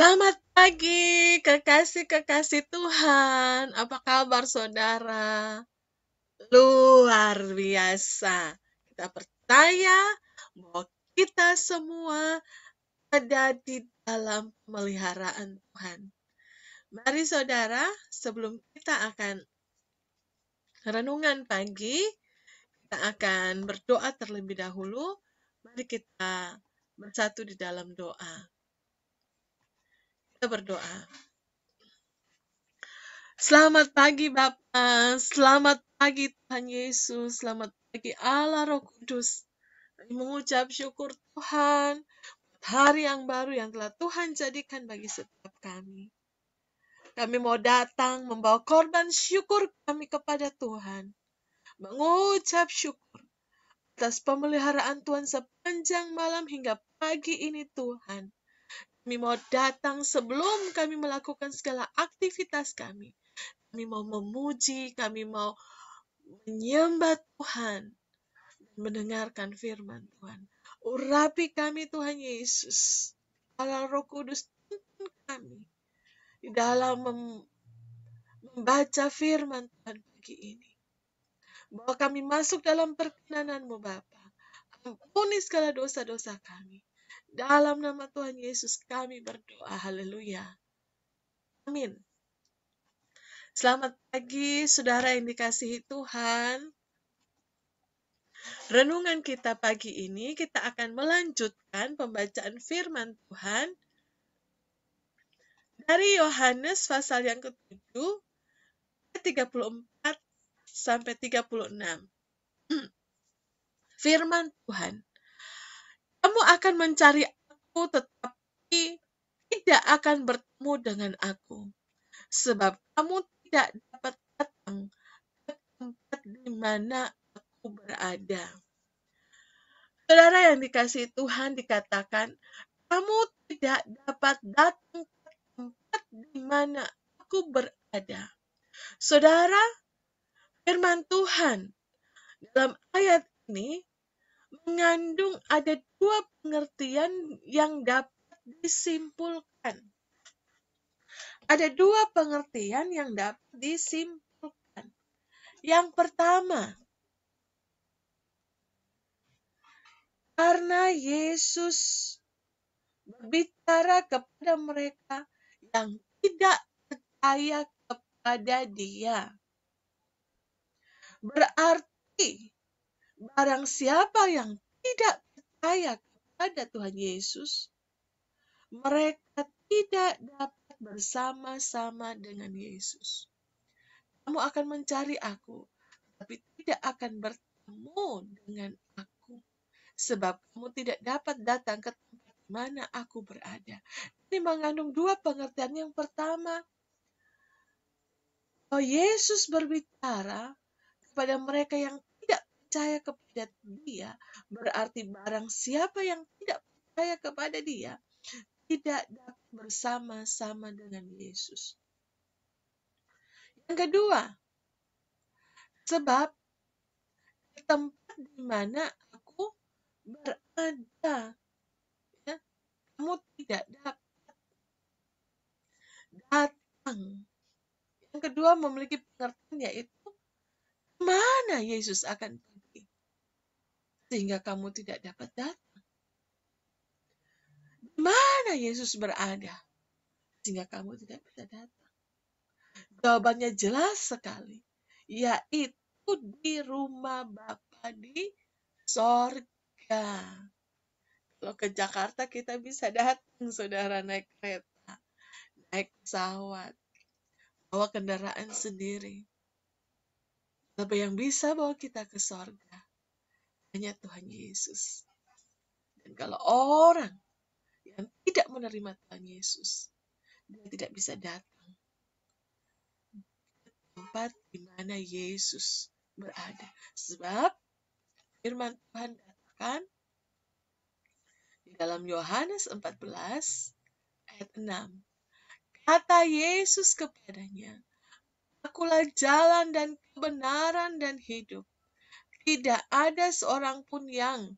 Selamat pagi, kekasih-kekasih Tuhan. Apa kabar, saudara? Luar biasa. Kita percaya bahwa kita semua ada di dalam pemeliharaan Tuhan. Mari, saudara, sebelum kita akan renungan pagi, kita akan berdoa terlebih dahulu. Mari kita bersatu di dalam doa. Kita berdoa. Selamat pagi Bapa, selamat pagi Tuhan Yesus, selamat pagi Allah Roh Kudus. Kami mengucap syukur Tuhan, hari yang baru yang telah Tuhan jadikan bagi setiap kami. Kami mau datang membawa korban syukur kami kepada Tuhan. Mengucap syukur atas pemeliharaan Tuhan sepanjang malam hingga pagi ini Tuhan. Kami mau datang sebelum kami melakukan segala aktivitas kami. Kami mau memuji, kami mau menyembah Tuhan dan mendengarkan firman Tuhan. Urapi kami Tuhan Yesus. Allah Roh Kudus tuntun kami di dalam membaca firman Tuhan pagi ini. Bahwa kami masuk dalam perkenanan-Mu Bapa. Ampuni segala dosa-dosa kami. Dalam nama Tuhan Yesus kami berdoa. Haleluya. Amin. Selamat pagi saudara yang dikasihi Tuhan. Renungan kita pagi ini, kita akan melanjutkan pembacaan firman Tuhan dari Yohanes pasal yang ke-7, 34 sampai 36. Firman Tuhan, kamu akan mencari aku tetapi tidak akan bertemu dengan aku, sebab kamu tidak dapat datang ke tempat di mana aku berada. Saudara yang dikasihi Tuhan dikatakan, kamu tidak dapat datang ke tempat di mana aku berada. Saudara, firman Tuhan dalam ayat ini mengandung ada dua pengertian yang dapat disimpulkan. Ada dua pengertian yang dapat disimpulkan. Yang pertama, karena Yesus berbicara kepada mereka yang tidak percaya kepada Dia. Berarti barang siapa yang tidak percaya kepada Tuhan Yesus, mereka tidak dapat bersama-sama dengan Yesus. Kamu akan mencari aku, tapi tidak akan bertemu dengan aku, sebab kamu tidak dapat datang ke tempat di mana aku berada. Ini mengandung dua pengertian. Yang pertama, bahwa Yesus berbicara kepada mereka yang tidak percaya kepada Dia, berarti barang siapa yang tidak percaya kepada Dia tidak dapat bersama-sama dengan Yesus. Yang kedua, sebab tempat di mana aku berada, ya, kamu tidak dapat datang. Yang kedua memiliki pengertian yaitu mana Yesus akan pergi sehingga kamu tidak dapat datang. Di mana Yesus berada sehingga kamu tidak bisa datang. Jawabannya jelas sekali, yaitu di rumah Bapa di sorga. Kalau ke Jakarta kita bisa datang, saudara, naik kereta, naik pesawat, bawa kendaraan sendiri. Tapi yang bisa bawa kita ke sorga hanya Tuhan Yesus. Dan kalau orang yang tidak menerima Tuhan Yesus, dia tidak bisa datang ke tempat di mana Yesus berada. Sebab firman Tuhan katakan di dalam Yohanes 14 ayat 6. Kata Yesus kepadanya, Akulah jalan dan kebenaran dan hidup. Tidak ada seorang pun yang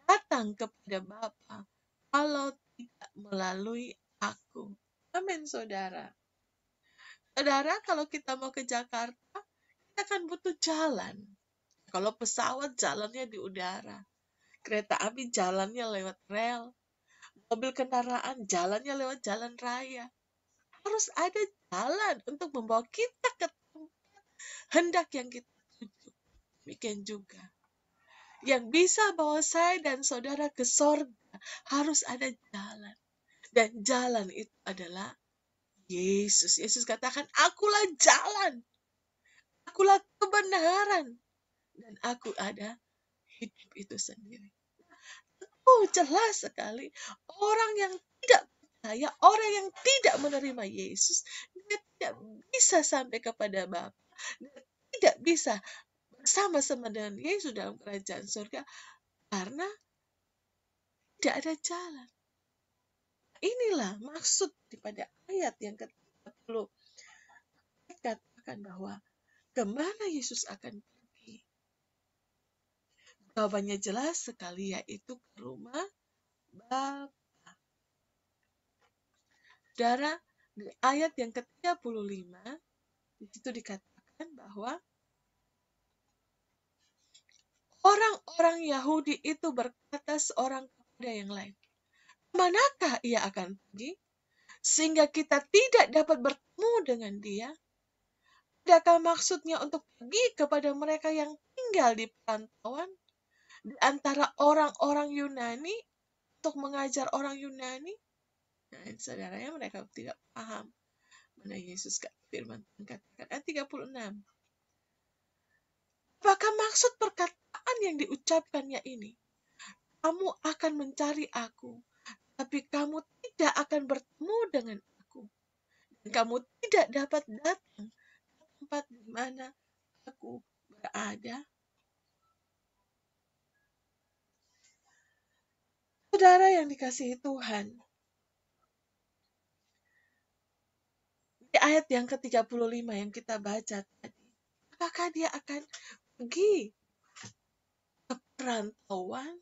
datang kepada Bapa kalau tidak melalui aku. Amin, saudara. Saudara, kalau kita mau ke Jakarta, kita kan butuh jalan. Kalau pesawat jalannya di udara, kereta api jalannya lewat rel, mobil kendaraan jalannya lewat jalan raya. Harus ada jalan untuk membawa kita ke hendak yang kita tuju. Demikian juga. Yang bisa bawa saya dan saudara ke sorga, harus ada jalan. Dan jalan itu adalah Yesus. Yesus katakan, akulah jalan, akulah kebenaran, dan aku ada hidup itu sendiri. Oh, jelas sekali. Orang yang tidak percaya, orang yang tidak menerima Yesus, dia tidak bisa sampai kepada Bapa. Dia tidak bisa bersama-sama dengan Yesus dalam kerajaan surga karena tidak ada jalan. Inilah maksud daripada ayat yang ke-30. Katakan bahwa kemana Yesus akan pergi? Jawabannya jelas sekali, yaitu ke rumah Bapa. Saudara, di ayat yang ke-35, di situ dikatakan bahwa orang-orang Yahudi itu berkata seorang kepada yang lain, manakah ia akan pergi? Sehingga kita tidak dapat bertemu dengan dia? Adakah maksudnya untuk pergi kepada mereka yang tinggal di perantauan? Di antara orang-orang Yunani, untuk mengajar orang Yunani? Nah, saudaranya mereka tidak paham mana Yesus firman katakan. Ayat 36. Apakah maksud perkataan yang diucapkannya ini? Kamu akan mencari aku, tapi kamu tidak akan bertemu dengan aku. Dan kamu tidak dapat datang ke tempat di mana aku berada. Saudara yang dikasihi Tuhan, di ayat yang ke-35 yang kita baca tadi, apakah dia akan pergi ke perantauan,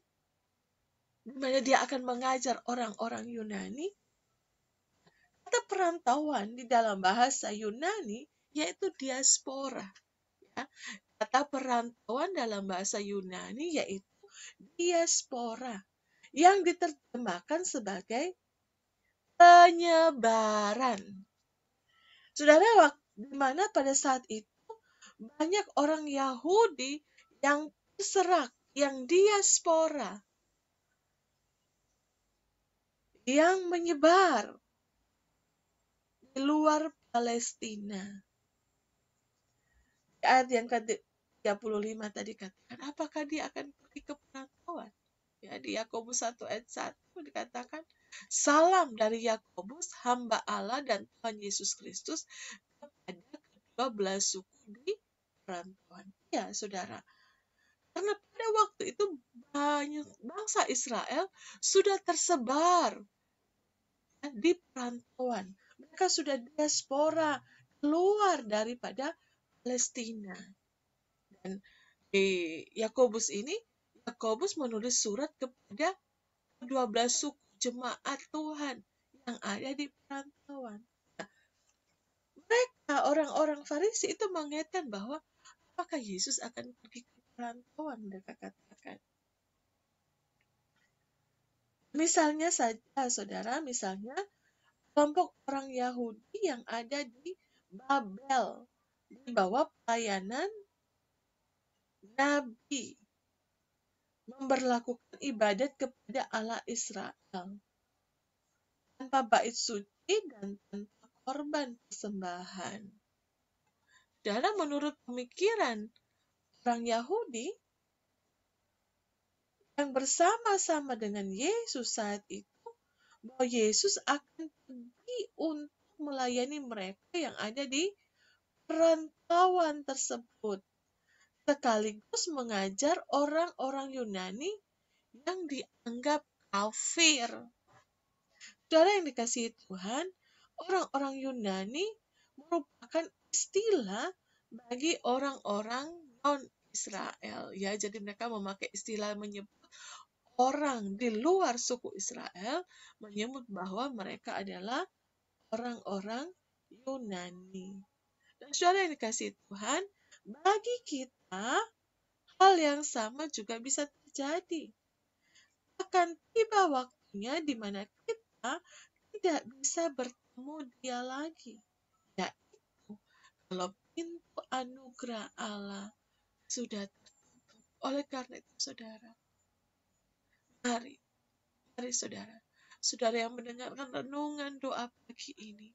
di mana dia akan mengajar orang-orang Yunani? Kata perantauan di dalam bahasa Yunani yaitu diaspora. Ya. Kata perantauan dalam bahasa Yunani yaitu diaspora, yang diterjemahkan sebagai penyebaran. Saudara, di mana pada saat itu banyak orang Yahudi yang terserak, yang diaspora, yang menyebar di luar Palestina. Di ayat yang ke-35 tadi katakan, apakah dia akan pergi ke perantauan? Ya, di Yakobus 1 ayat 1 dikatakan, salam dari Yakobus, hamba Allah dan Tuhan Yesus Kristus, kepada kedua belah suku di perantauan. Ya, saudara. Karena pada waktu itu banyak bangsa Israel sudah tersebar di perantauan. Mereka sudah diaspora keluar daripada Palestina. Dan di Yakobus ini, Yakobus menulis surat kepada 12 suku jemaat Tuhan yang ada di perantauan. Nah, mereka, orang-orang Farisi itu mengaitkan bahwa apakah Yesus akan pergi ke perantauan, mereka katakan. Misalnya saja, saudara, misalnya kelompok orang Yahudi yang ada di Babel, di bawah pelayanan Nabi, memberlakukan ibadat kepada Allah Israel tanpa bait suci dan tanpa korban persembahan. Dan menurut pemikiran orang Yahudi yang bersama-sama dengan Yesus saat itu, bahwa Yesus akan pergi untuk melayani mereka yang ada di perantauan tersebut, sekaligus mengajar orang-orang Yunani yang dianggap kafir. Saudara yang dikasihi Tuhan, orang-orang Yunani merupakan istilah bagi orang-orang non-Israel. Ya, jadi mereka memakai istilah menyebut orang di luar suku Israel menyebut bahwa mereka adalah orang-orang Yunani. Dan saudara yang dikasihi Tuhan, bagi kita hal yang sama juga bisa terjadi. Akan tiba waktunya di mana kita tidak bisa bertemu Dia lagi. Yaitu kalau pintu anugerah Allah sudah tertutup. Oleh karena itu saudara, mari saudara, saudara yang mendengarkan renungan doa pagi ini,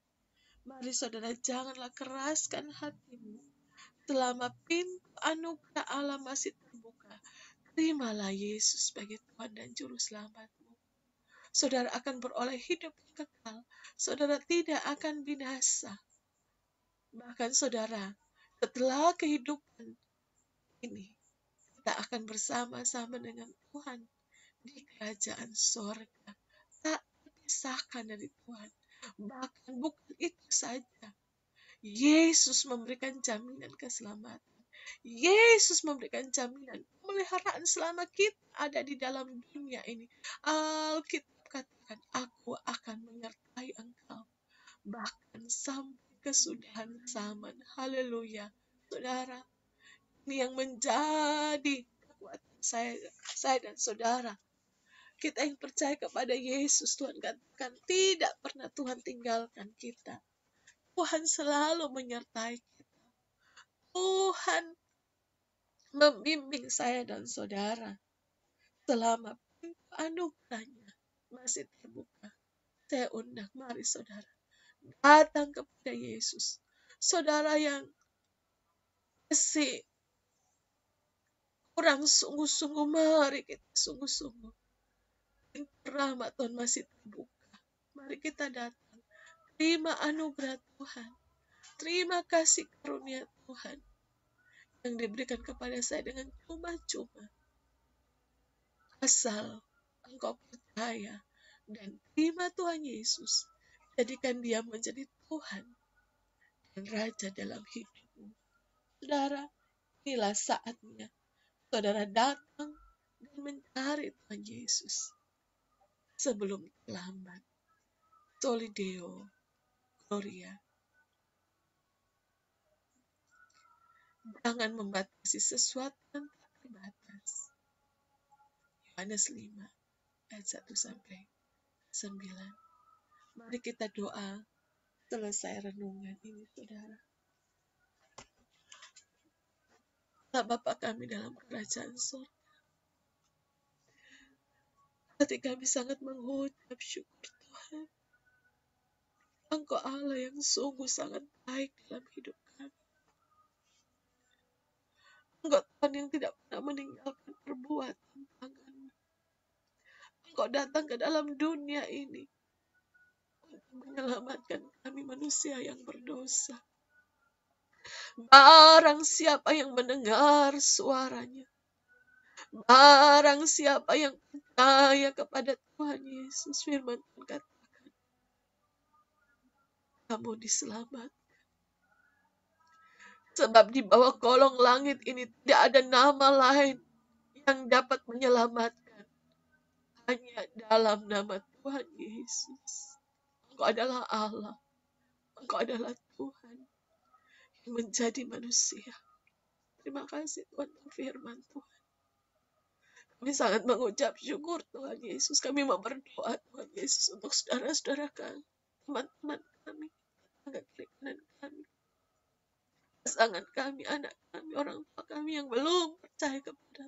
mari saudara janganlah keraskan hatimu. Selama pintu anugerah Allah masih terbuka, terimalah Yesus sebagai Tuhan dan Juru Selamatmu. Saudara akan beroleh hidup yang kekal. Saudara tidak akan binasa. Bahkan saudara, setelah kehidupan ini, kita akan bersama-sama dengan Tuhan di kerajaan sorga. Tak terpisahkan dari Tuhan. Bahkan bukan itu saja. Yesus memberikan jaminan keselamatan. Yesus memberikan jaminan pemeliharaan selama kita ada di dalam dunia ini. Alkitab katakan, aku akan menyertai engkau bahkan sampai kesudahan zaman. Haleluya. Saudara, ini yang menjadi kekuatan saya dan saudara. Kita yang percaya kepada Yesus, Tuhan katakan tidak pernah Tuhan tinggalkan kita. Tuhan selalu menyertai kita. Tuhan membimbing saya dan saudara selama pintu anugerahnya masih terbuka. Saya undang, mari saudara, datang kepada Yesus. Saudara yang masih kurang sungguh-sungguh, mari kita sungguh-sungguh. Pintu rahmat Tuhan masih terbuka. Mari kita datang. Terima anugerah Tuhan. Terima kasih karunia Tuhan yang diberikan kepada saya dengan cuma-cuma. Asal engkau percaya dan terima Tuhan Yesus. Jadikan dia menjadi Tuhan dan Raja dalam hidupmu. Saudara, inilah saatnya saudara datang dan mencari Tuhan Yesus sebelum terlambat. Soli Deo Gloria. Jangan membatasi sesuatu yang tak terbatas. Yohanes 5 ayat 1 sampai 9. Mari kita doa selesai renungan ini, saudara. Bapa kami dalam kerajaan surga, hati kami sangat mengucap syukur Tuhan. Engkau Allah yang sungguh sangat baik dalam hidup kami. Engkau Tuhan yang tidak pernah meninggalkan perbuatan tangan-Mu. Engkau datang ke dalam dunia ini untuk menyelamatkan kami manusia yang berdosa. Barang siapa yang mendengar suaranya, barang siapa yang percaya kepada Tuhan Yesus, firman Tuhan katakan, kamu diselamatkan. Sebab di bawah kolong langit ini tidak ada nama lain yang dapat menyelamatkan. Hanya dalam nama Tuhan Yesus. Engkau adalah Allah. Engkau adalah Tuhan yang menjadi manusia. Terima kasih Tuhan untuk firman Tuhan. Kami sangat mengucap syukur Tuhan Yesus. Kami mau berdoa Tuhan Yesus untuk saudara-saudara kami, teman-teman kami, tetangga kiri kanan kami, pasangan kami, anak kami, orang tua kami yang belum percaya kepada.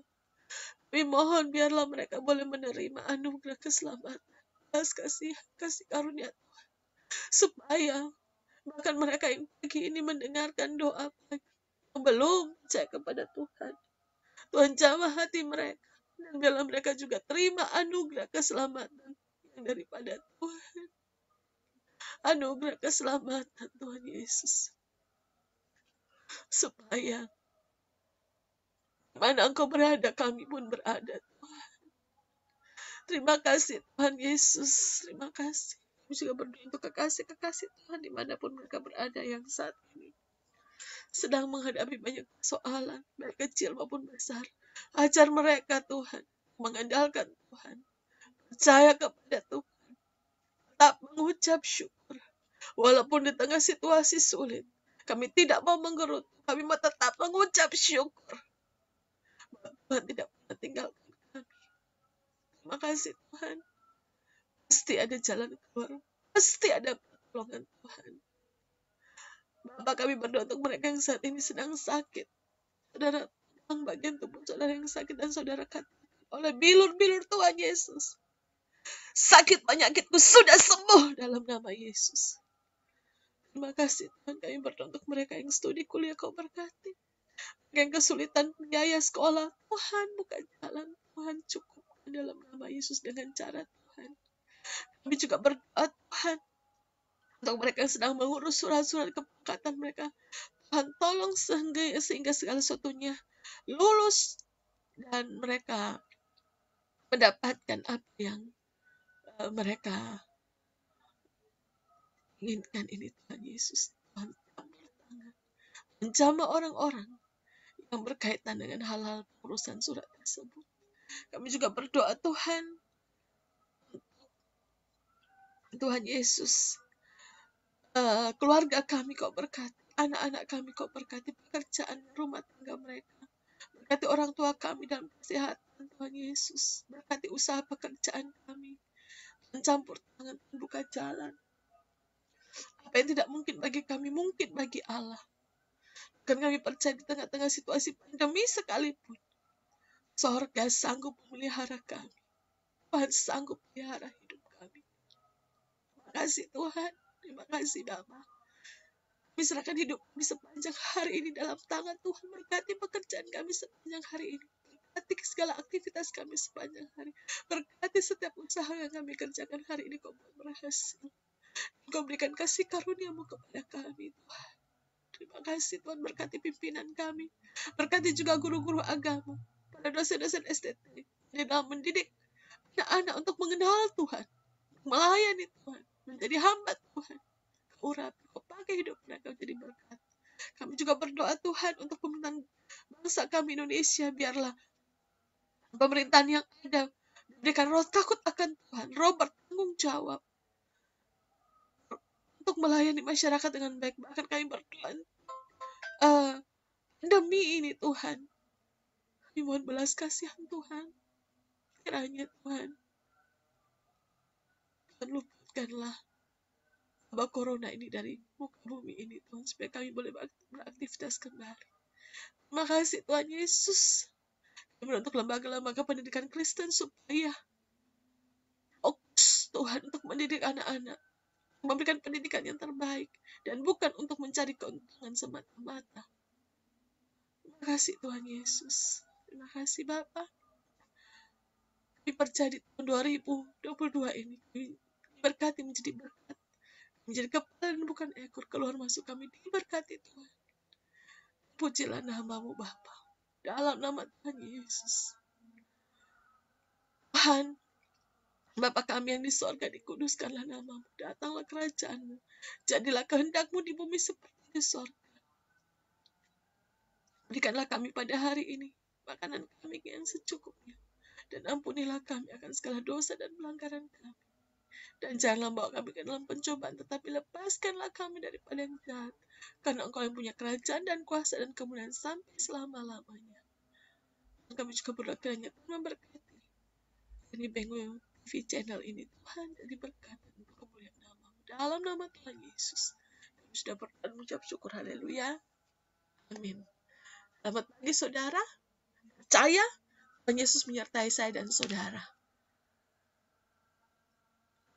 Kami mohon biarlah mereka boleh menerima anugerah keselamatan, kasih karunia Tuhan, supaya bahkan mereka yang pagi ini mendengarkan doa pagi yang belum percaya kepada Tuhan, Tuhan jamah hati mereka dan biarlah mereka juga terima anugerah keselamatan yang daripada Tuhan, anugerah keselamatan Tuhan Yesus, supaya mana Engkau berada, kami pun berada. Tuhan, terima kasih Tuhan Yesus, terima kasih. Kami juga berdoa untuk kekasih-kekasih Tuhan dimanapun mereka berada yang saat ini sedang menghadapi banyak persoalan, baik kecil maupun besar. Ajar mereka Tuhan, mengandalkan Tuhan, percaya kepada Tuhan, tetap mengucap syukur. Walaupun di tengah situasi sulit, kami tidak mau menggerutu, kami mau tetap mengucap syukur. Tuhan tidak pernah tinggalkan kami. Terima kasih Tuhan. Pasti ada jalan keluar, pasti ada pertolongan Tuhan. Bapak, kami berdoa untuk mereka yang saat ini sedang sakit. Saudara, tentang bagian tubuh saudara yang sakit dan saudara katakan oleh bilur-bilur Tuhan Yesus, sakit penyakitku sudah sembuh dalam nama Yesus. Terima kasih Tuhan, kami berdoa untuk mereka yang studi kuliah, Kau berkati. Yang kesulitan biaya sekolah, Tuhan buka jalan, Tuhan cukup dalam nama Yesus dengan cara Tuhan. Kami juga berdoa Tuhan untuk mereka yang sedang mengurus surat-surat kepekatan mereka. Tuhan tolong sehingga segala sesuatunya lulus dan mereka mendapatkan apa yang mereka inginkan ini Tuhan Yesus. Tuhan campur tangan, menjamah orang-orang yang berkaitan dengan hal-hal urusan surat tersebut. Kami juga berdoa Tuhan Yesus, keluarga kami Kau berkati, anak-anak kami Kau berkati, pekerjaan rumah tangga mereka, berkati orang tua kami dalam kesehatan Tuhan Yesus, berkati usaha pekerjaan kami, mencampur tangan, buka jalan. Apa yang tidak mungkin bagi kami, mungkin bagi Allah. Dan kami percaya di tengah-tengah situasi pandemi sekalipun, Sorga sanggup memelihara kami. Tuhan sanggup memelihara hidup kami. Terima kasih Tuhan. Terima kasih Bapa. Kami serahkan hidup kami sepanjang hari ini dalam tangan Tuhan. Berkati pekerjaan kami sepanjang hari ini. Berkati segala aktivitas kami sepanjang hari. Berkati setiap usaha yang kami kerjakan hari ini. Kau buat berhasil. Kau berikan kasih karunia-Mu kepada kami Tuhan. Terima kasih Tuhan, berkati pimpinan kami. Berkati juga guru-guru agama, para dosen-dosen STT di dalam mendidik anak-anak untuk mengenal Tuhan, melayani Tuhan, menjadi hamba Tuhan. Kau urapi, Kau pakai hidup mereka menjadi berkat. Kami juga berdoa Tuhan untuk pemerintahan bangsa kami Indonesia, biarlah pemerintahan yang ada diberikan roh takut akan Tuhan, roh bertanggung jawab untuk melayani masyarakat dengan baik. Bahkan kami berdoa demi ini Tuhan, kami mohon belas kasihan Tuhan. Kiranya Tuhan luputkanlah wabah corona ini dari muka bumi ini Tuhan, supaya kami boleh beraktivitas kembali. Terima kasih Tuhan Yesus. Kami untuk lembaga-lembaga pendidikan Kristen supaya fokus Tuhan untuk mendidik anak-anak, memberikan pendidikan yang terbaik dan bukan untuk mencari keuntungan semata-mata. Terima kasih Tuhan Yesus. Terima kasih Bapa. Kami percaya di tahun 2022 ini berkati menjadi berkat, menjadi kepala dan bukan ekor, keluar masuk kami diberkati Tuhan. Pujilah nama-Mu Bapa, dalam nama Tuhan Yesus. Tuhan, Bapa kami yang di sorga, dikuduskanlah nama-Mu, datanglah kerajaan-Mu, jadilah kehendak-Mu di bumi seperti di sorga. Berikanlah kami pada hari ini makanan kami yang secukupnya, dan ampunilah kami akan segala dosa dan pelanggaran kami. Dan janganlah bawa kami ke dalam pencobaan, tetapi lepaskanlah kami daripada yang jahat. Karena Engkau yang punya kerajaan dan kuasa dan kemuliaan sampai selama-lamanya. Dan kami juga berdoa kiranya Tuhan memberkati ini Bengu TV channel ini. Tuhan jadi berkat untuk kemuliaan nama-Mu. Dalam nama Tuhan Yesus, kami sudah berdoa mengucap syukur. Haleluya. Amin. Selamat pagi saudara. Percaya Tuhan Yesus menyertai saya dan saudara.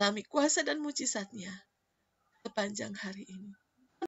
Alami kuasa dan mujizat-Nya sepanjang hari ini.